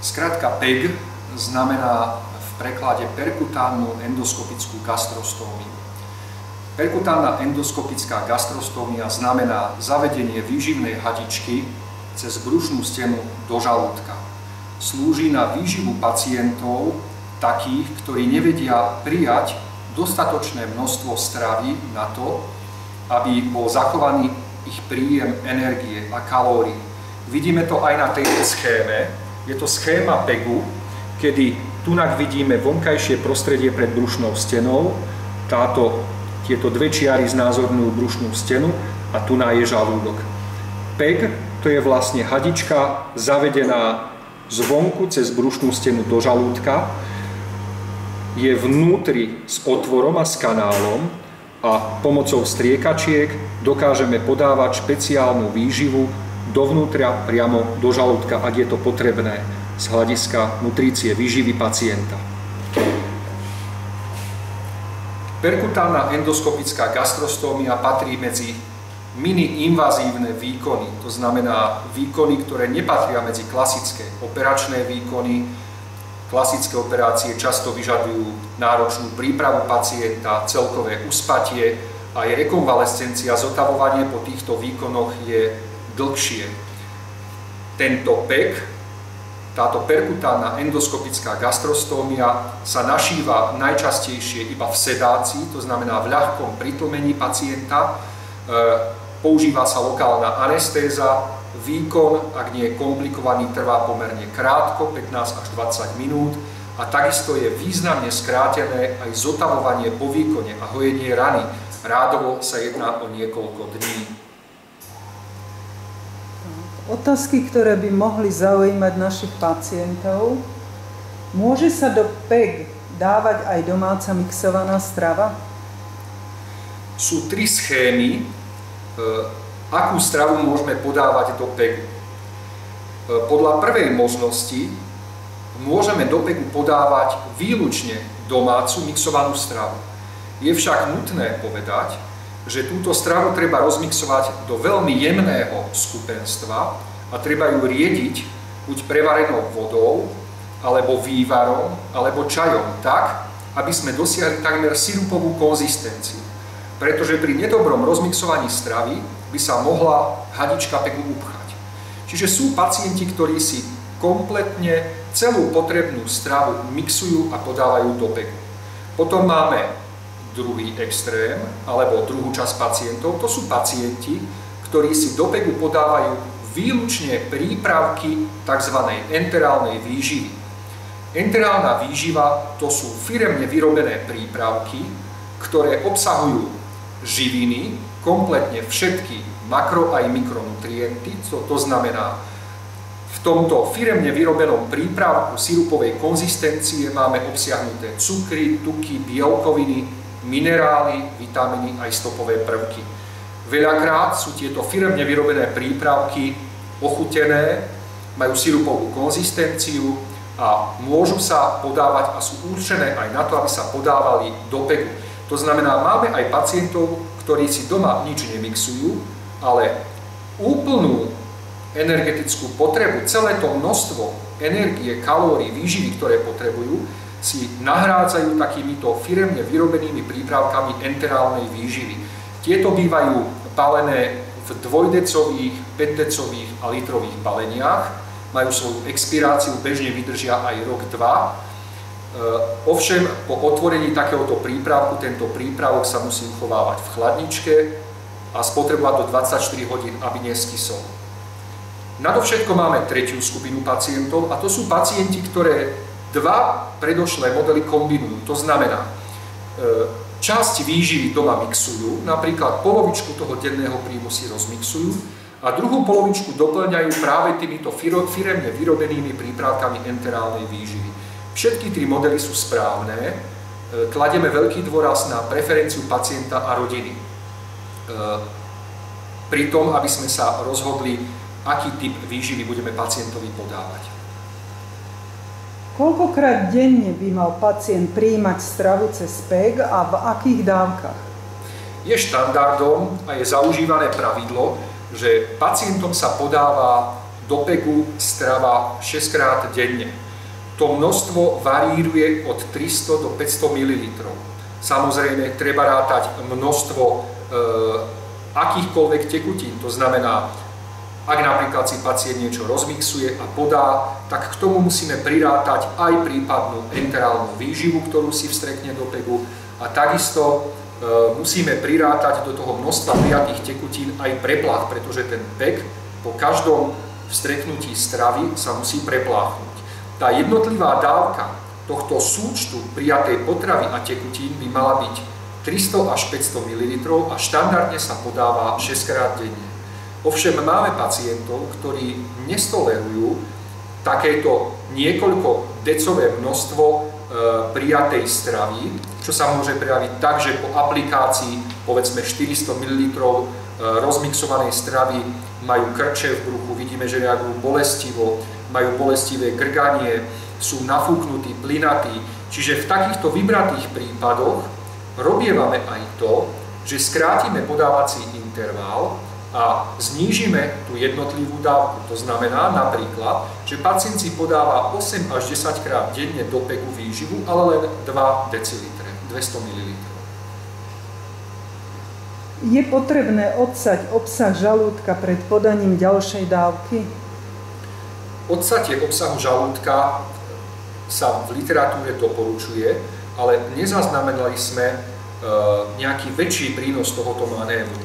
Skrátka PEG znamená v preklade perkutánnu endoskopickú gastrostómiu. Perkutánna endoskopická gastrostómia znamená zavedenie výživnej hadičky cez brušnú stenu do žalúdka. Slúži na výživu pacientov, takých, ktorí nevedia prijať dostatočné množstvo stravy na to, aby bol zachovaný ich príjem energie a kalórií. Vidíme to aj na tejto schéme. Je to schéma PEGu, kedy tunak vidíme vonkajšie prostredie pred brušnou stenou. Tieto dve čiary znázorňujú brušnú stenu a tu je žalúdok. PEG to je vlastne hadička zavedená zvonku cez brušnú stenu do žalúdka. Je vnútri s otvorom a s kanálom a pomocou striekačiek dokážeme podávať špeciálnu výživu dovnútra priamo do žalúdka, ak je to potrebné z hľadiska nutrície výživy pacienta. Perkutánna endoskopická gastrostómia patrí medzi mini-invazívne výkony, to znamená výkony, ktoré nepatria medzi klasické operačné výkony. Klasické operácie často vyžadujú náročnú prípravu pacienta, celkové uspatie, aj rekonvalescencia, zotavovanie po týchto výkonoch je dlhšie. Tento PEG, táto perkutánna endoskopická gastrostómia sa našíva najčastejšie iba v sedácii, to znamená v ľahkom pritlmení pacienta. Používa sa lokálna anestéza. Výkon, ak nie je komplikovaný, trvá pomerne krátko, 15 až 20 minút. A takisto je významne skrátené aj zotavovanie po výkone a hojenie rany. Rádovo sa jedná o niekoľko dní. Otázky, ktoré by mohli zaujímať našich pacientov. Môže sa do PEG dávať aj domáca mixovaná strava? Sú tri schémy, akú stravu môžeme podávať do PEGu. Podľa prvej možnosti môžeme do PEGu podávať výlučne domácu mixovanú stravu. Je však nutné povedať, že túto stravu treba rozmixovať do veľmi jemného skupenstva a treba ju riediť buď prevarenou vodou, alebo vývarom, alebo čajom tak, aby sme dosiahli takmer sirupovú konzistenciu. Pretože pri nedobrom rozmixovaní stravy by sa mohla hadička PEGu upchať. Čiže sú pacienti, ktorí si kompletne celú potrebnú stravu mixujú a podávajú do PEGu. Potom máme druhý extrém, alebo druhú časť pacientov, to sú pacienti, ktorí si do PEGu podávajú výlučne prípravky tzv. Enterálnej výživy. Enterálna výživa to sú firemne vyrobené prípravky, ktoré obsahujú živiny, kompletne všetky makro aj mikronutrienty, to znamená, v tomto firemne vyrobenom prípravku sirupovej konzistencie máme obsiahnuté cukry, tuky, bielkoviny, minerály, vitamíny aj stopové prvky. Veľakrát sú tieto firemne vyrobené prípravky ochutené, majú sirupovú konzistenciu a môžu sa podávať a sú určené aj na to, aby sa podávali do PEGu. To znamená, máme aj pacientov, ktorí si doma nič nemixujú, ale úplnú energetickú potrebu, celé to množstvo energie, kalórií, výživy, ktoré potrebujú, si nahrádzajú takýmito firemne vyrobenými prípravkami enterálnej výživy. Tieto bývajú balené v dvojdecových, 5-decových a litrových baleniach, majú svoju expiráciu, bežne vydržia aj rok, dva. Ovšem, po otvorení takéhoto prípravku, tento prípravok sa musí uchovávať v chladničke a spotrebovať do 24 hodín, aby neskysol. Nadovšetko máme tretiu skupinu pacientov a to sú pacienti, ktoré dva predošlé modely kombinujú. To znamená, časť výživy doma mixujú, napríklad polovičku toho denného príjmu si rozmixujú a druhú polovičku doplňajú práve týmito firemne vyrobenými prípravkami enterálnej výživy. Všetky tri modely sú správne, kladieme veľký dôraz na preferenciu pacienta a rodiny. Pri tom, aby sme sa rozhodli, aký typ výživy budeme pacientovi podávať. Koľkokrát denne by mal pacient prijímať stravu cez PEG a v akých dávkach? Je štandardom a je zaužívané pravidlo, že pacientom sa podáva do PEGu strava 6 krát denne. To množstvo varíruje od 300 do 500 ml. Samozrejme, treba rátať množstvo akýchkoľvek tekutín, to znamená, ak napríklad si pacient niečo rozmixuje a podá, tak k tomu musíme prirátať aj prípadnú enterálnu výživu, ktorú si vstrekne do PEGu, a takisto musíme prirátať do toho množstva prijatých tekutín aj preplach, pretože ten PEG po každom vstreknutí stravy sa musí prepláchnuť. Tá jednotlivá dávka tohto súčtu prijatej potravy a tekutín by mala byť 300 až 500 ml a štandardne sa podáva 6 krát denne. Ovšem máme pacientov, ktorí nestolerujú takéto niekoľko decové množstvo prijatej stravy, čo sa môže prejaviť tak, že po aplikácii povedzme 400 ml rozmixovanej stravy majú krče v bruchu, vidíme, že reagujú bolestivo, majú bolestivé grganie, sú nafúknutí, plynatí. Čiže v takýchto vybratých prípadoch robievame aj to, že skrátime podávací interval a znížime tú jednotlivú dávku. To znamená napríklad, že pacient si podáva 8 až 10 krát denne do PEGu výživu, ale len 2 decilitre, 200 ml. Je potrebné odsať obsah žalúdka pred podaním ďalšej dávky? Odsatie obsahu žalúdka sa v literatúre doporučuje, ale nezaznamenali sme nejaký väčší prínos tohoto manévru.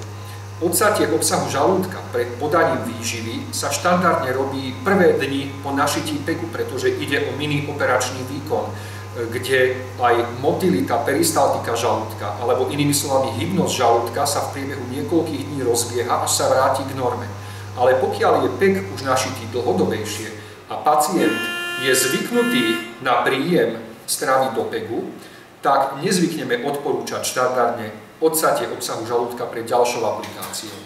Odsatie obsahu žalúdka pred podaním výživy sa štandardne robí prvé dni po našití PEGu, pretože ide o mini operačný výkon, kde aj motilita, peristaltika žalúdka, alebo inými slovami hybnosť žalúdka sa v priebehu niekoľkých dní rozbieha, až sa vráti k norme. Ale pokiaľ je PEG už našitý dlhodobejšie a pacient je zvyknutý na príjem stravy do PEGu, tak nezvykneme odporúčať štandardne odsatie obsahu žalúdka pred ďalšou aplikáciou.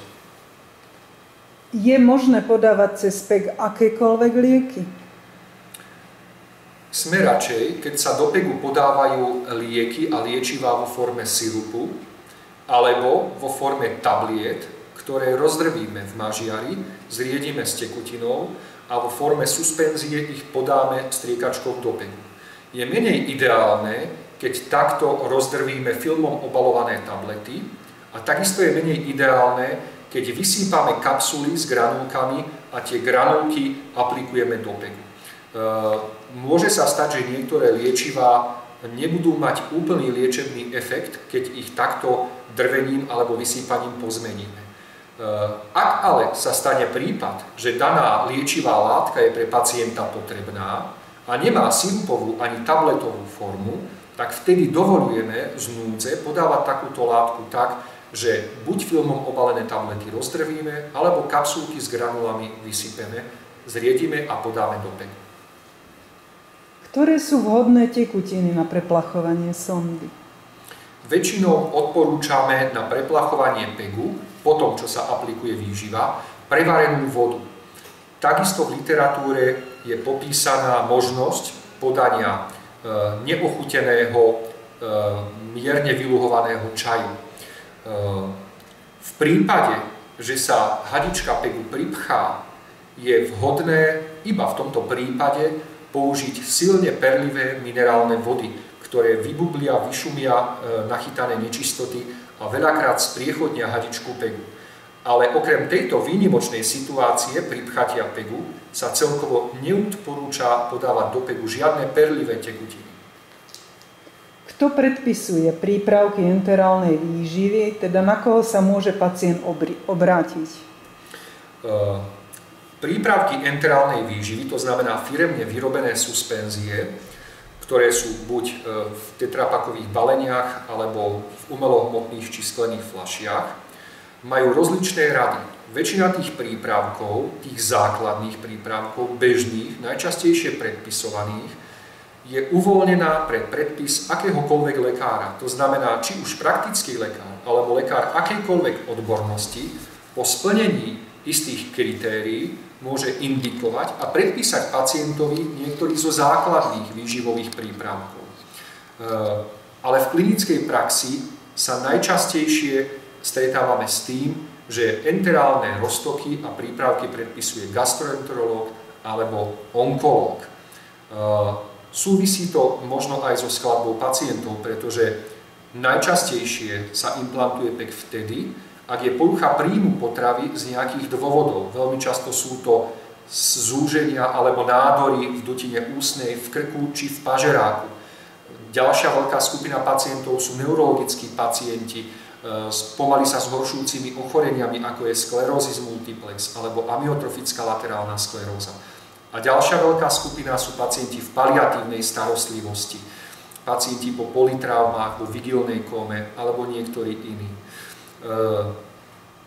Je možné podávať cez PEG akékoľvek lieky? Sme radšej, keď sa do PEGu podávajú lieky a liečivá vo forme sirupu alebo vo forme tabliet, ktoré rozdrvíme v mažiari, zriedíme s tekutinou a vo forme suspenzie ich podáme striekačkou do PEGu. Je menej ideálne, keď takto rozdrvíme filmom obalované tablety, a takisto je menej ideálne, keď vysýpame kapsuly s granulkami a tie granulky aplikujeme do PEGu. Môže sa stať, že niektoré liečivá nebudú mať úplný liečebný efekt, keď ich takto drvením alebo vysýpaním pozmeníme. Ak ale sa stane prípad, že daná liečivá látka je pre pacienta potrebná a nemá sirupovú ani tabletovú formu, tak vtedy dovolujeme z núdze podávať takúto látku tak, že buď filmom obalené tablety rozdrvíme, alebo kapsulky s granulami vysypeme, zriedime a podáme do PEGu. Ktoré sú vhodné tekutiny na preplachovanie sondy? Väčšinou odporúčame na preplachovanie PEGu, po tom, čo sa aplikuje výživa, prevarenú vodu. Takisto v literatúre je popísaná možnosť podania neochuteného, mierne vyluhovaného čaju. V prípade, že sa hadička PEGu pripchá, je vhodné iba v tomto prípade použiť silne perlivé minerálne vody, ktoré vybublia, vyšumia nachytané nečistoty a veľakrát spriechodnia hadičku PEGu. Ale okrem tejto výnimočnej situácie pripchatia PEGu sa celkovo neodporúča podávať do PEGu žiadne perlivé tekutiny. Kto predpisuje prípravky enterálnej výživy, teda na koho sa môže pacient obrátiť? Prípravky enterálnej výživy, to znamená firemne vyrobené suspenzie, ktoré sú buď v tetrapakových baleniach alebo v umelohmotných či sklených fľašiach, majú rozličné rady. Väčšina tých prípravkov, tých základných prípravkov, bežných, najčastejšie predpisovaných, je uvoľnená pre predpis akéhokoľvek lekára. To znamená, či už praktický lekár, alebo lekár akejkoľvek odbornosti, po splnení istých kritérií môže indikovať a predpísať pacientovi niektorý zo základných výživových prípravkov. Ale v klinickej praxi sa najčastejšie stretávame s tým, že enterálne roztoky a prípravky predpisuje gastroenterológ alebo onkológ. Súvisí to možno aj so skladbou pacientov, pretože najčastejšie sa implantuje PEG vtedy, ak je porucha príjmu potravy z nejakých dôvodov. Veľmi často sú to zúženia alebo nádory v dutine ústnej, v krku či v pažeráku. Ďalšia veľká skupina pacientov sú neurologickí pacienti s pomaly sa zhoršujúcimi ochoreniami, ako je sklerózis multiplex alebo amyotrofická laterálna skleróza. A ďalšia veľká skupina sú pacienti v paliatívnej starostlivosti, pacienti po politraumách, po vigilnej kóme alebo niektorí iní.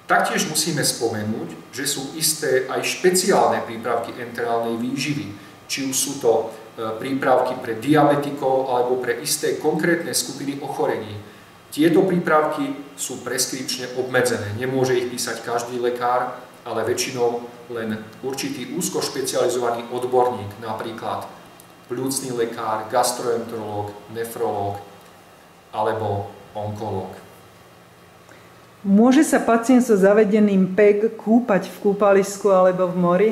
Taktiež musíme spomenúť, že sú isté aj špeciálne prípravky enterálnej výživy, či už sú to prípravky pre diabetikov alebo pre isté konkrétne skupiny ochorení. Tieto prípravky sú preskripčne obmedzené, nemôže ich písať každý lekár, ale väčšinou len určitý úzko špecializovaný odborník, napríklad pľúcny lekár, gastroenterológ, nefrológ alebo onkológ. Môže sa pacient so zavedeným PEG kúpať v kúpalisku alebo v mori?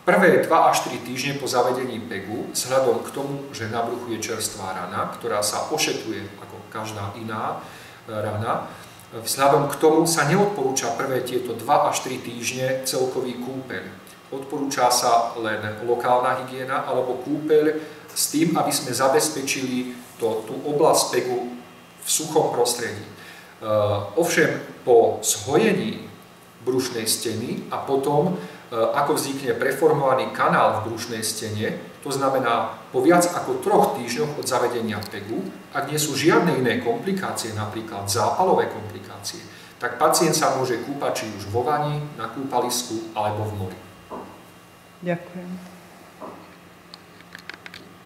Prvé 2 až 3 týždne po zavedení PEGu, vzhľadom k tomu, že na bruchu je čerstvá rana, ktorá sa ošetruje ako každá iná rana, vzhľadom k tomu sa neodporúča prvé tieto 2 až 3 týždne celkový kúpeľ. Odporúča sa len lokálna hygiena alebo kúpeľ s tým, aby sme zabezpečili tú oblasť PEGu v suchom prostredí. Ovšem po zhojení brušnej steny a potom, ako vznikne preformovaný kanál v brušnej stene, to znamená po viac ako 3 týždňoch od zavedenia PEGu, ak nie sú žiadne iné komplikácie, napríklad zápalové komplikácie, tak pacient sa môže kúpať či už vo vani, na kúpalisku alebo v mori. Ďakujem.